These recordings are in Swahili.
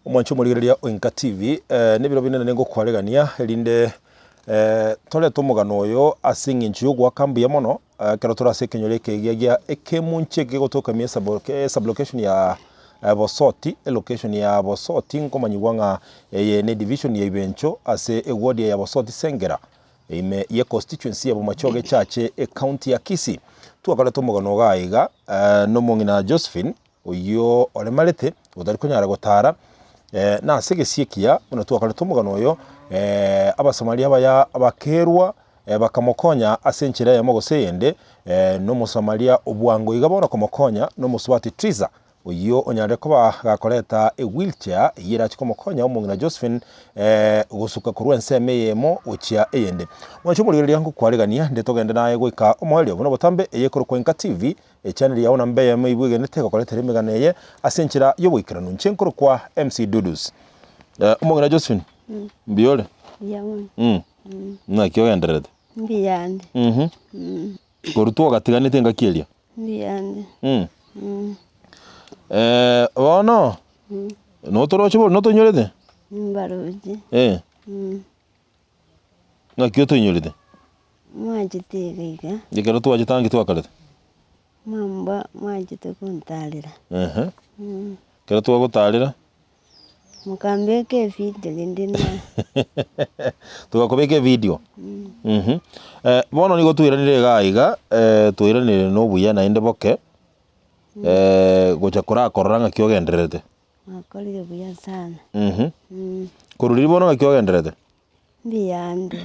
Omwancho murigereria Oinka TV nebiro binene nengo kwaregania elinde tole tomugano oyo asing'inchi yogwa kambu ya mono kero turase kenyore kegiagia ekemunche gegotoka mi sublocation ya Bosoti location ya Bosoti nkomanyigwa ng'a ne division ya Ibencho ase eward ya Bosoti Sengera ime ye constituency ya Bomachoge chache county ya Kisii twakale tomugano gaiga nomong'ina Josephine oyo olemarete utari kunyara gotara na segesiekia buna twakale tomugano oyo abasomalia baya abakerwa bakamokonya asenchira ya mogoseyende no musomalia obwango igabona komokonya no muswati Triza oyo onyare koba gakoreta wheelchair yira chikomokonya omong'ina Josephine gusuka kurwa enseme yemo ochia eyende mwacho murigereria ngo kwaregania ndetogende naye goika omoelio bono botambe eyekoro Oinka TV channel yaona mbeye mibwege neteka koletera emeganeye asenchira yoboikerano nchenkoro kwa MC Dudus omong'ina Josephine mbiole na kyogenderete mbiyande koruto gatiganite ngakieria mbiyande bono no torocho no tonyorete mbaroji ngakio tonyorete mwajitega ngekero twajitangi twakarete mamba mwajite kuntalira kero twagotarira mukambeke video ndina tugakobeke video bono nigo twiranire gaiga twiranire no buya na inde boke gocha kora ng'a kyogenderete akorire buya sana kururi bono ng'a kyogenderete mbiyande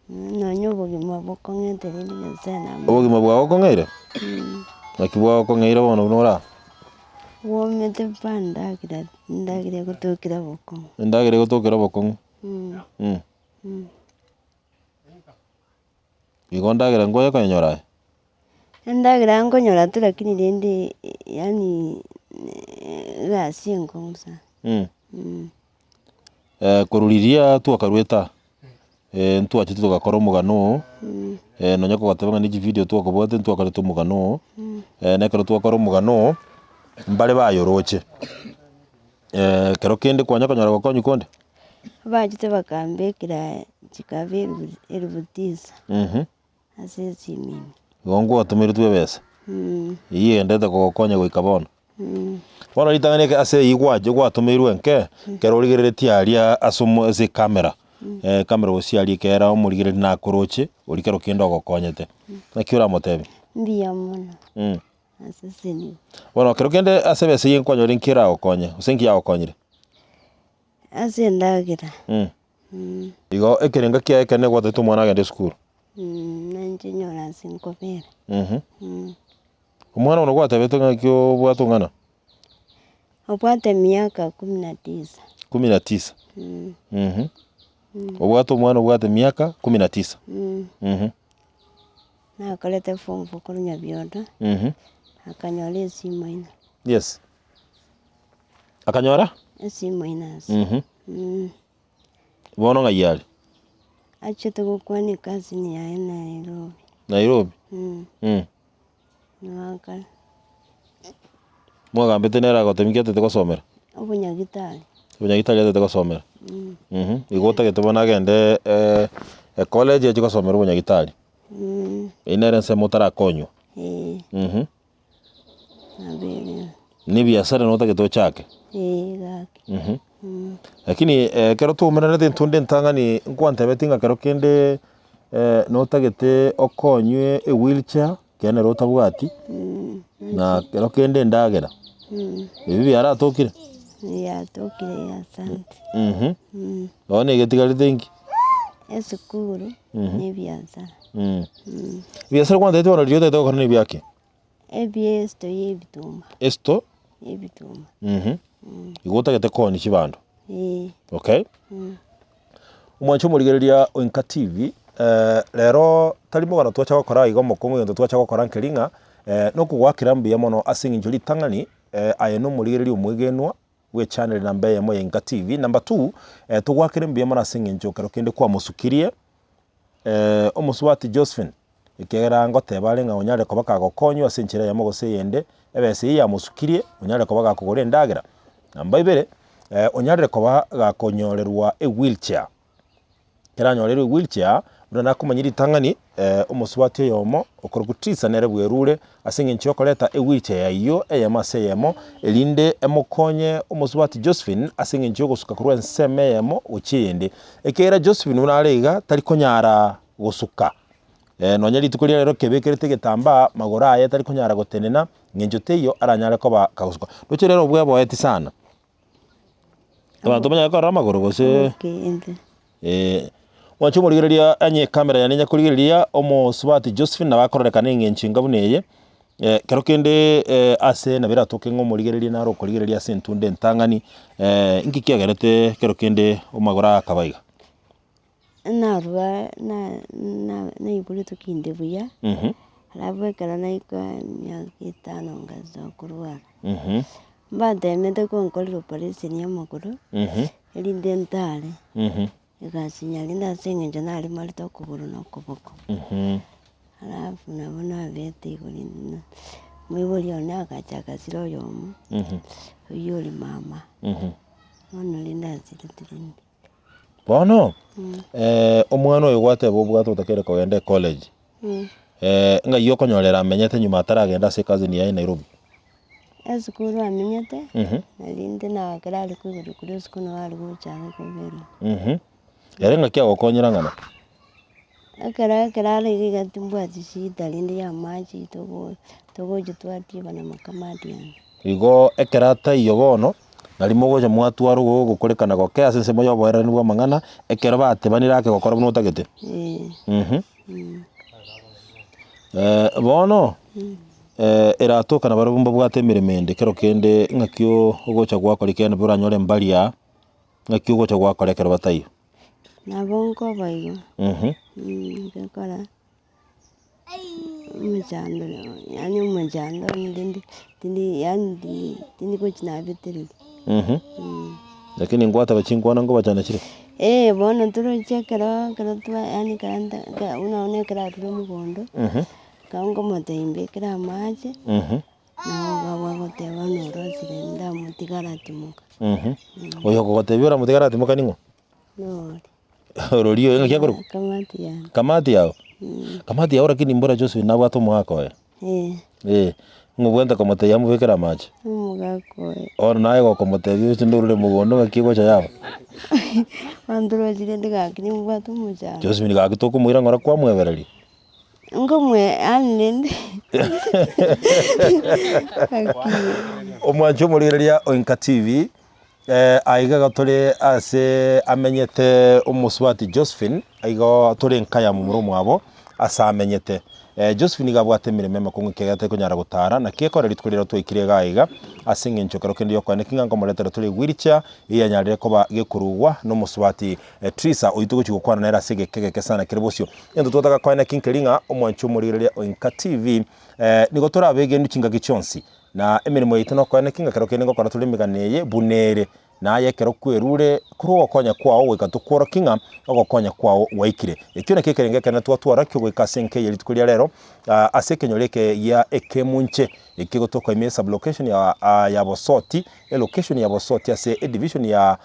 nonyo bogima bokong'ete rindi sana obogima bwago kong'eire ng'aki bwago kong'eire bono nora womete ndagire gutokira bokong'u ndagire gutokira bokong'u igo ndagire ngoya kanyora ndagira nkonyora tu lakini rindi yani gasi enkongusa kururiria twakarweta ntwachite tugakora omugano nonya kogatebanga niji video twakobwate ntwakareta omugano nekero twakora omugano mbare bayoroche kero kende kwanya konyora gokonyu konde bachite bakambekira chikabe erubutiza ase chimini gongo watumire twe besa iye ndete gokonya goika bono bono ritangane ase igwaje gwatumirwe nke kero origerere tiaria asumo ase kamera kamera osiari kera omurigere na koroche orikero kendo gokonyete nakiura motebe ndiya mono ase seni bono kero kende ase besa yenkonyo rinkira gokonye usenki ya gokonyire ase ndagira igo ekerenga kia ekene gwatete mwana agende skuru nanje nyora sinkobera omwana ono gwatebete ng'akio bwatong'ana obwate miaka 19 obwate omwana obwate miaka 19 nakorete form 4 kuru Nyabiondo akanyora esimu ina yes akanyora esimu ina bono ng'ayari achete gukwana kazi ni ya Nairobi nwaka mwagambete nera gotemikia tete gosomera obunyagitari atete gosomera igotagete bona agende college echi gosomera obunyagitari inere nse motarakonywa ni biasara notagete ochake gaki lakini kero tumerete ntunde ntang'ani nkwantebete ng'a kero kende notagete okonywe wheelchair kene rotabwati na kero kende ndagera ibi biaratokire yatokire asante one igetigarite inki esukuru ni biasara biasara kwantete bona riotete gokora ni biake ebiesto yebituma esto yebituma igotagete koni chibando okay omwancho murigereria Oinka TV lero tari mogano twacha gokora igo mokongo yonto twacha gokora nkering'a nokugwakira mbuya mono asing'incho ritang'ani aye no murigereria omwegenwa we channel namba yemo ya Oinka TV number 2 tugwakire mbuya mono asing'incho kero kende kwa musukirie omuswati Josephine ikegera ngoteba ng'a onyare koba kagokonywa ase enchera ya mogoseyende ebese ya musukirie onyare koba gakogora endagera namba 2 onyarire koba gakonyorerwa wheelchair keranyorerwa wheelchair buna nakumanyiri tangani omusubati yomo okorokutisa nere bwerure asinge nchio koleta wheelchair iyo eyamase yemo elinde emokonye omusubati Josephine asinge nchio gusuka kurwa nseme yemo uchindi ekera Josephine unarega tari konyara gusuka nonyari tukuria rero kebekerete getamba magora aya tari konyara gotenena ngenjote iyo aranyara koba kagusuka doche rero bweboeti sana abantu banya ko ramagoro gose wacho murigereria anye kamera yanenya kurigereria omusubati Josephine nabakorereka ngencinga buneye kero kende ase nabira toke ngo murigereria naro kurigereria sentunde ntangani inki kiagerete kero kende omagora akabaiga narwa na ibuli tukinde buya arabwekera naika myaka 5 ngaza kurwara mbatemete konkorera operation y'amaguru erinde ntare igasinyari ndasenge nje nari marito okuguru n'okuboko alafu nabona bete iguri mwibuli one agachaka siro yomo oyori mama ono linda ziritirinde bono omwana oyo gwateba obwato utakere kogenda college nga iyo konyorera amenyete nyuma ataragenda ase kazi ni ya Nairobi esukuru amenyete narinde na karali kwiguru kuri sukuru wari guchanga kubera yarenga kya gokonyera ngana akarali gigatimbwa zishida linde ya maji togo jutwati bana makamati yani igo ekerata iyo bono nalimo goje mwatwaro go gukorekana go kya sense moyo boera ni bwa mangana ekero batebanira ake gokora buno tagete bono eratoka na barabumba bwatemere mende kero kende ngakyo ogocha gwakora kende buranyore mbalia ngakyo ogocha gwakora kero batayo nabongo bayo ngakora umujando yani umujando ndindi yani ndindi kuchina bitiri lakini ngwata bachinkwana ngo bachana chire bono turo chekero twa yani karanda unaone kera turo mugondo kaungo motembe kera maji na baba goteba no rosire nda mutigara timuka oyo gotebira mutigara timuka ningo no rorio enga kyakoro kamati yao kamati yao lakini mbora Josephine nabo atomo wako ngubwenda komote yamu bekera maji mugako ono naye gokomote byo ndurure mugondo gakigo cha yabo andro jire ndagakini mubatu muja Josephine gakitoko muira ngora kwa mwebereri ngomwe anende omwancho murigereria Oinka TV aiga gatore ase amenyete omusubati Josephine aiga tore nkaya mu muromo abo asa amenyete Josephine gabwate mireme makungu kegate kunyara gutara na kiekorera twikurira twikire gaiga asinge nchokero kende yokwane kinga ngomoretera turi wheelchair iyanyarire koba gekurugwa no musubati Trisa oyitugo chigukwana nera sige kegeke sana kirebosio endo totaga kwana kinkelinga omwancho murigereria Oinka TV nigo torabege ndukinga gichonsi na emirimo yitu no kwana kinga kero kende ngokora turi miganeye bunere naye kero kwerure kuri okonya kwao wekatukora kinga ogokonya kwao waikire ekyo na kekerenge kana twatwara kyo gweka senke yeli tukulia lero asekenyoreke ya ekemunche ekigotoka ime sub location ya Bosoti location ya Bosoti ase division ya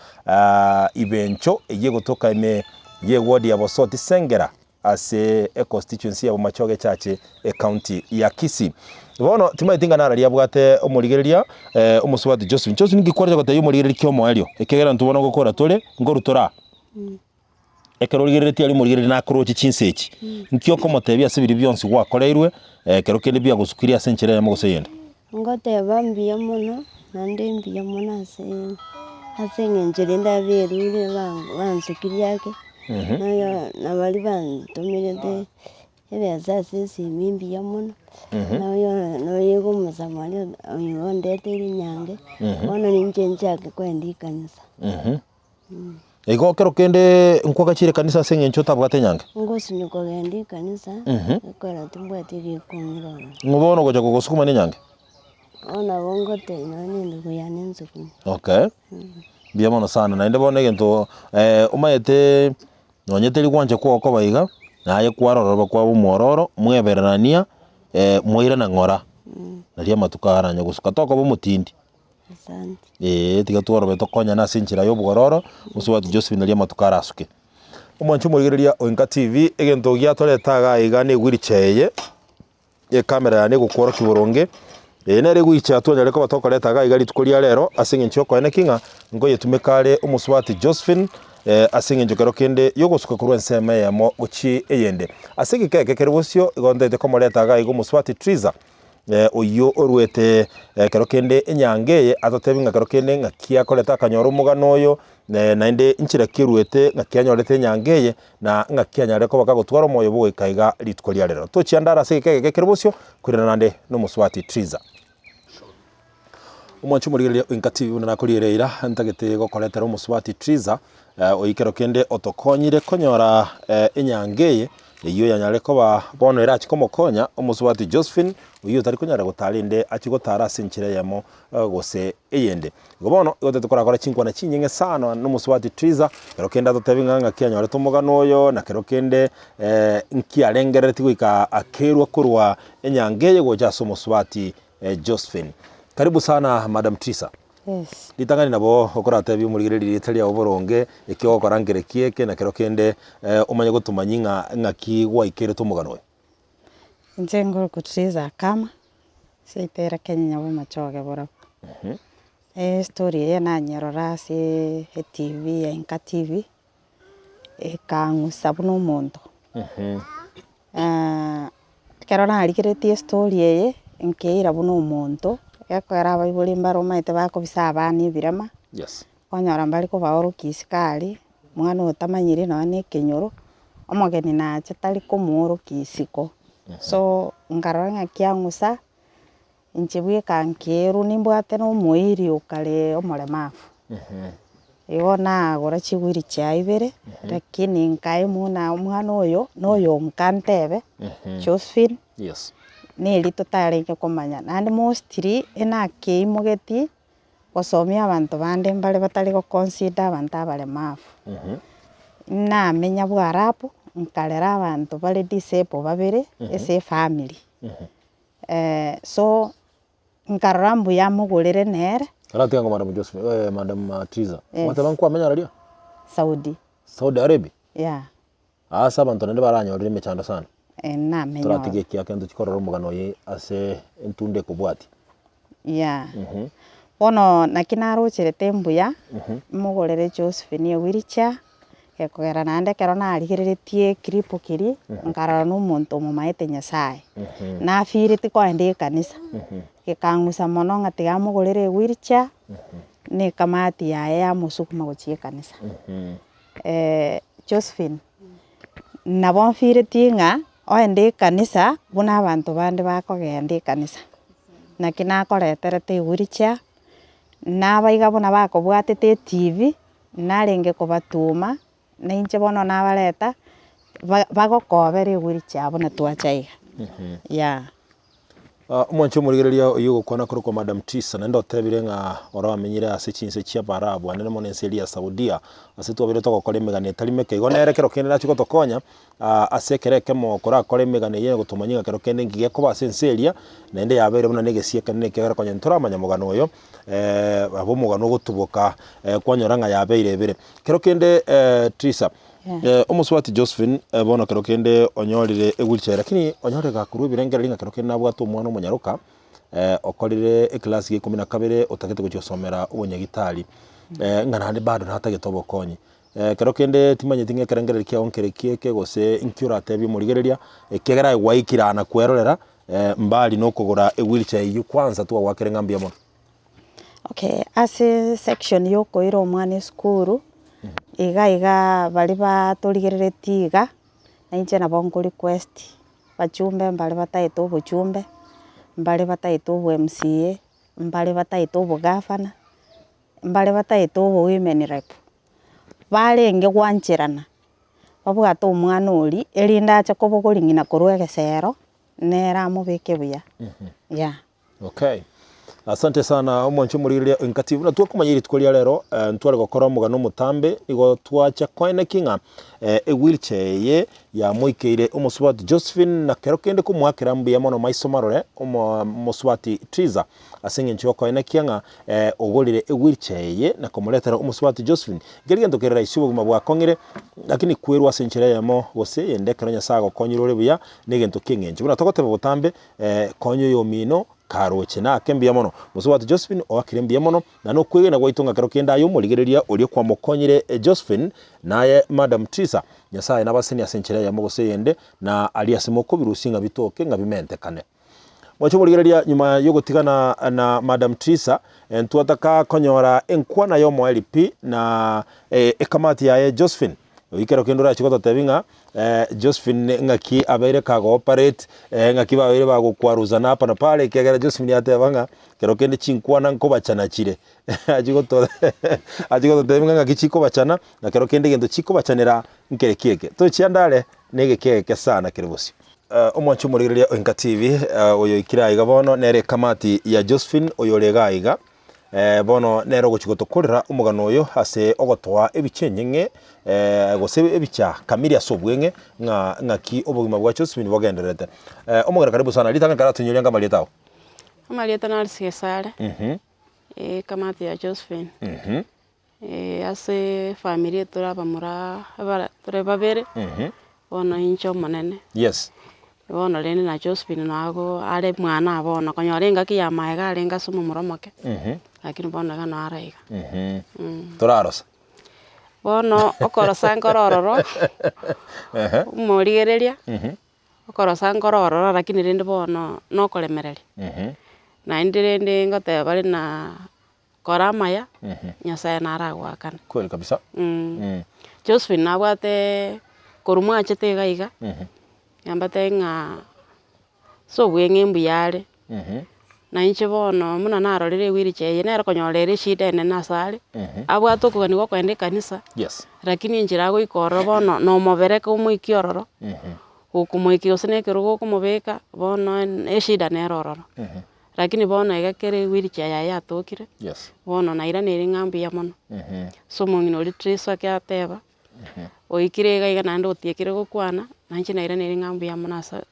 Ibencho eyegotoka ime ye ward ya Bosoti Sengera ase constituency ya Machoge chache county ya Kisii bono timaitinga nararia bwate omurigereria omusubati Josephine ngikwarja gatayo omurigereria kyomo elio ekegera ntubona gukora tole ngorutora ekero rigereria ali murigereria na krochi chinsechi nkyo komotebia sibiri byonsi gwakoreirwe kero kende bya gusukiria senchere ya mogoseyenda ngoteba mbia muno nande mbia muno ase ngenjere ndaberure bansukiria yake nayo nabali bantomerete ebyaza simimbi ya muno no yego musamali ondete nyange ono ninjenje ake kwendi kanisa ego kero kende nkwagachire kanisa senge nchota bwate nyange ngosi niko gendi kanisa ekora tumbwate rikumiro ngobono goja gogosukuma ni nyange ona bongote nani ndiko yanenzuku okay bia mono sana na ndebone gento umayete nonyeteri gwanje kwa okobaiga naye kwarororwa kwa umororo mweberania mwira na ngora naria matuka aranya gusuka toko bo mutindi Asante. tiga tworobe tokonya na sinchira y'obugororo musubati Josephine ria matukara asuke omwancho murigereria Oinka TV egento gia toretaga iga ni gwiricheye kamera ya negukora kiboronge nere gwicha twonyare ko batokoretaga iga ritukoria rero asingincho okoene kinga ngo yetumekare omusubati Josephine asingincho kero kende yogosuka kurwa nsema yamo uchi eyende asigikeke keribosio igondete komoretaga igo musubati Triza oyo orwete kero kende enyangeye atotebinga kero kende ngakia koreta kanyoro mugano oyo nainde inchira kirwete ngakia nyorete enyangeye na ngakia nyare ko bakagotwara moyo bwo ikaiga ritukoria rero tochiandara asigikeke keribosio kurira nande no musubati Triza omwancho murigereria Oinka TV unanakoriereira ntagete gokoretera omusubati Triza oikero kende otokonyire konyora enyangeye iyo yanyare koba bono era chikomokonya omusubati Josephine uyu tari kunyara gutarinde achigotara sinchire yamo gose eyende gobono igote tukora chinkwana chinyenge sana n'omusubati Triza kero kende atotebinga kianyore tomugano oyo na kero kende nkiarengereti gwika akerwa kurwa enyangeye goja omusubati Josephine. Karibu sana Madam Triza. Yes. Litangani nabo okoratebi murigereri ritalia oboronge ekigokora ngerekieke na kero kende umanye gutumanyinga ngaki gwaikere tomugano. Njengo kutriza kama seitera Kenya bo machoge bora. Story ya na nyarora se TV ya Inka TV kangu sabuno mondo. Kero na alikireti story ye nkeira buno mondo yakwera bayibuli mbaro maite bako bisabani birama. Yes. Kwanyara mbali ko baoro kisikali mwana otamanyire na ne kenyoro omogeni na chatali ko muoro kisiko. So ngaranga kyangusa inchibwe kankeru nimbwate no muiri ukale omolemafu. Iona gora chigwiri chaibere lakini nkai muna omwana oyo noyo mkantebe Josephine. Yes. Ni lito tareke komanya nandi mostly ena keimogeti gosomia abantu bande mbale batali go consider abantu abalemafu. Na menya bwarapu nkalera abantu bale disable babere ese family. So nkarambu ya mugulire nere Arati yango Madam Josephine Madam Triza. Wataban kwa menya radio? Saudi Arabia. Yeah. Asa abantu nende baranyorire mechando sana. Na menya. Turatige kiakendo chikororo mugano ye ase entunde kubwati. Yeah. Bono nakinaro chirete mbuya mugulire Josephine wiricha ekogera nande kero na aligeretie kripo kiri nkarara no muntu mumaete Nyasaye na firiti ko ende kanisa gekangusa mono ngatiga mugulire wiricha ni kamati ya musukuma gochie kanisa. Josephine na bon firiti nga oende kanisa buna abantu bande bakogende kanisa nakina koreterete wiricha na baiga bona bakobwatete TV narenge kubatuma na inche bono nabaleta bagokobere wiricha bona twachaiga. Yeah. Omwancho murigereria oyo gokwana kuri kwa Madam Triza nendo tebire nga oramenyire ase chinse chia barabu anene monenseri ya Saudia ase twabire togokora emegane etari meke igo nere kero kende nachi gotokonya ase kereke mo kora kora emegane ye gotumanyinga kero kende ngige koba ase enseria nende yabere buna negesie kanene kegera konya ntoramanya mugano oyo abo mugano gotuboka kwanyora nga yabeire ebere kero kende Triza. Omusubati Josephine bono kero kende onyorire egulche lakini onyorega kuru birengerenga kero kende nabwato omwana omonyaruka okorire class ya 12 otakete gochosomera obonyagitari ngana hande bado natagete obokonyi kero kende timanye tinge kerengereri kia onkerekie gose inkyura tebi murigereria kegera igwaikirana kwerorera mbali no kugura egulche yu kwanza tuwa wakerenga mbia mono. Okay, ase section yoko iro omwana school iga bali baturigereretie iga na inche na bongo request bachumbe mbali bataito obochumbe mbali bataito obo MCA mbali bataito obo governor mbali bataito obo women rep barenge gwancherana babwata omwana ori erinda acha kobogoringina korwa egesero nera mubeke buya. Yeah. Okay. Asante sana omwancho muriria inkativu na twakumanyiri tukoria rero ntware gokora mugano mutambe igo twacha kwene kinga wheelchair ye ya moikeire omoswati Josephine na kero kende kumwakira mbuya mono maiso marore omoswati Triza asenge ncho kwene kinga ogorire wheelchair ye na komuletera omoswati Josephine gerige ndokerera isibo guma bwa kongire lakini kwirwa senchera yamo gose yendekero nyasago konyirore buya negento kingenje buna tokoteba butambe konyo yomino karoche na kembia mono muswati Josephine oakire mbia mono na no kwigena gwaitunga kero kenda ayo murigereria uri kwa mukonyire Josephine naye Madam Triza nyasaye nabaseni asenchera ya mogose yende na aliasimoko birusinga bitoke nga bimentekane mwacho murigereria nyuma yo gutigana na Madam Triza ntwataka konyora enkwana yo mo LP na ekamati ya Josephine ikero kendora chikoto tebinga Josephine ngaki abaire kago operate ngaki babaire bagukwaruza napa na pale kegera Josephine yatebanga kero kende chinkwana nko bachana chire ajigoto tebinga ngaki chiko bachana na kero kende gendo chiko bachanira nkere kieke to chiandale nege kieke sana kirebosi omwancho murigereria Enka TV oyo ikira iga bono nere kamati ya Josephine oyo lega bono nero gochigoto korera umugano oyo ase ogotwa ebichenyenge gose ebicha kamiria sobwenge ngaki obugima bwa Josephine bogenderete omugara karibu sana litanga kara tunyoria ngamalietao amalieta nalisigesare kamati ya Josephine ase familia turabamura tore babere bono incho monene yes bono rene na Josephine nago are mwana bono konyora ngaki ya maega arenga sumu muromoke lakini bono gano araiga torarosa bono okorosa nkorororo murigereria okorosa nkorororo lakini rende bono nokoremereri na indi rende ngoteba bari na koramaya nyasaye naragwakana kweli kabisa Josephine nabwate korumwa achete gaiga yambate nga so bwenge mbuyare na inche bono muna narorire wheelchair nero konyorere shida ene nasare abwato kugani go kwende kanisa yes lakini injira go ikoro bono no mobereka umuiki ororo ukumuiki osene kerugo kumubeka bono shida nerororo lakini bono egakere wheelchair ya atokire yes bono naira neri ngambi ya mono so mongino ri Triza kya teba oikire gaiga nando otiekire gokwana na inche naira neri ngambi ya mono asa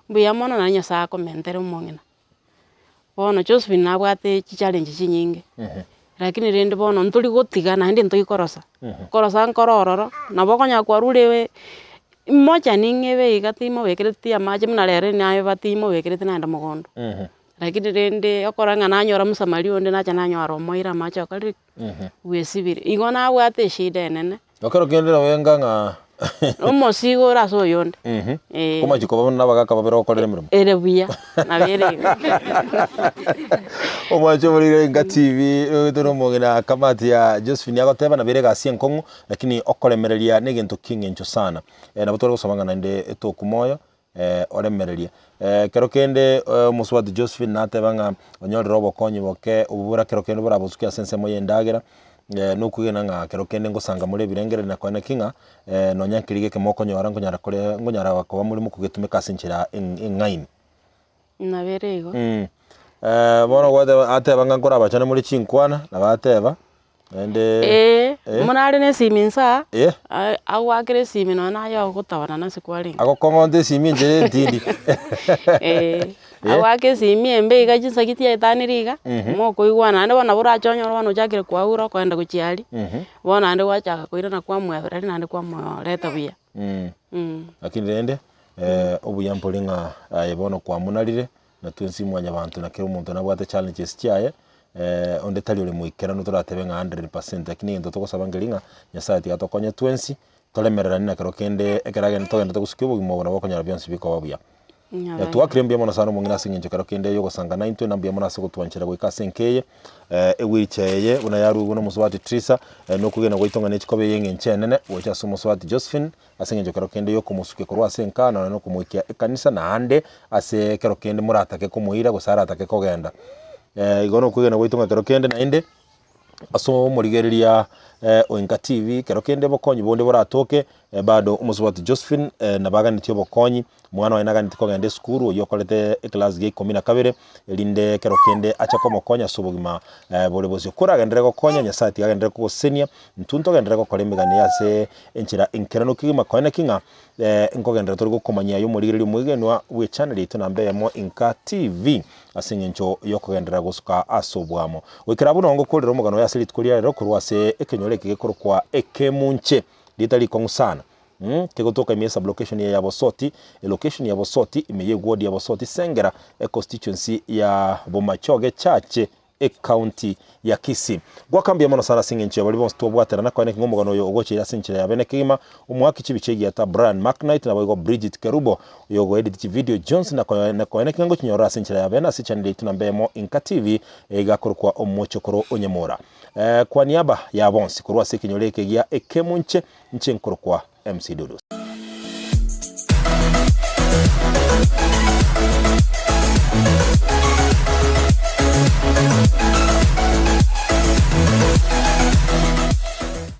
mbuya mono na nyasaye komentere mongina bono Josephine nabwate challenge chinyinge lakini rende bono nturi gotigana ndi ntoikorosa korosa nkorororo nabo konya kwarure mmoja ningebe igatimo bekereti amaje muna rere nayo batimo bekereti nanda mugondo lakini rende okoranga nanyora musamali onde nacha nanyora omoira amache okari wesibire igona abwate shida enene okero kendera wenga omosigo raso yonde kuma chiko nabagaka babero okorere mirimo ere buya nabere omwancho murigereria Enka TV tono mugina kamati ya Josephine agoteba na berega asienkongu lakini okoremereria negento kingencho sana na botoro gusomanga nande etokumoyo oremereria kero kende muswati Josephine natebanga onyorero obokonyi boke ubura kero kende bora busukia sense moye ndagera nokugena nga kero kende ngosanga muri birengere na kwana kinga nonyankirige kemoko nyora ngonyara wakoba muri mukugetumika sinchira engaini naberego bono gwate atebanga nkora abachane muri chinkwana na bateba ende munari ne siminsa agwakire simi no nayo gutabana na sikwaringa agokongonte simi njere ntindi agwake simi embe igajinsa gitia itaniriga moko igwana ande bona burachonyora bano jakire kwaura kwenda guchiari bona ande gwachaka kuira na kwa mwebereri nande kwa moreta buya lakini rende obuya mpolinga ayebono kwa munarire na twensi mwanya bantu na kero umuntu nabwate challenges chiaye onde tali ule muikera no turatebe nga 100% lakini ndo tokosaba ngelinga nyasaye tigatokonya twensi tolemerera nina kero kende ekerage ntogenda tokusikyo bugimo bona bakonyara byonsi biko babuya twakirembia mona sana mongina singinjo kero kende yo gosanga 90 nambia mona se gutwanchira gwika senkeye wheelchair una yaru uno muswati Triza no kugena gwitonga ne chikobe yenge nchenene wocha sumo swati Josephine asengenjo kero kende yo kumusuke korwa senkana no kumuikia ekanisa na ande ase kero kende muratake kumuira gusara atake kogenda igono kugena gwitonga kero kende na inde aso murigereria Oinka TV kero kende bokonyi bonde boratoke bado umusubati Josephine nabaganitio bokonyi mwana wa inaganitiko kogende skuru yokolete class ge 12 elinde kero kende acha komokonya subugima bole bozio kora gendere gokonya nyasati agendere ko senior ntunto gendere ko kolemigane yase enchira inkerano kigima koine kinga nkogendere tori gukomanya yo muri mwigenwa we channel itu nambe yamo Inka TV asingencho yokogendera gusuka asobwamo wikira buno ngo kolero mugano yase litkulia rero kurwase ekenyole kigekoro kwa ekemunche litali kongusana kegotoka ime sub location ya Bosoti location ya Bosoti ime ward ya Bosoti Sengera constituency ya Bomachoge Chache county ya Kisii gwakambia mono sana singenche bali bonse tobwatera na kwane ngomugano yo ogoche ya sinchira ya benekima umwaki chibichegi ata Brian McKnight na bogo Bridget Kerubo yogo edit video Jones na kwane kingo chinyora sinchira ya bena si channel itu nambemo Inka TV gakorwa omochokoro onyemora kwa niaba ya bonse kurwa sekinyoleke ya ekemunche nche nkorwa MC Dudu.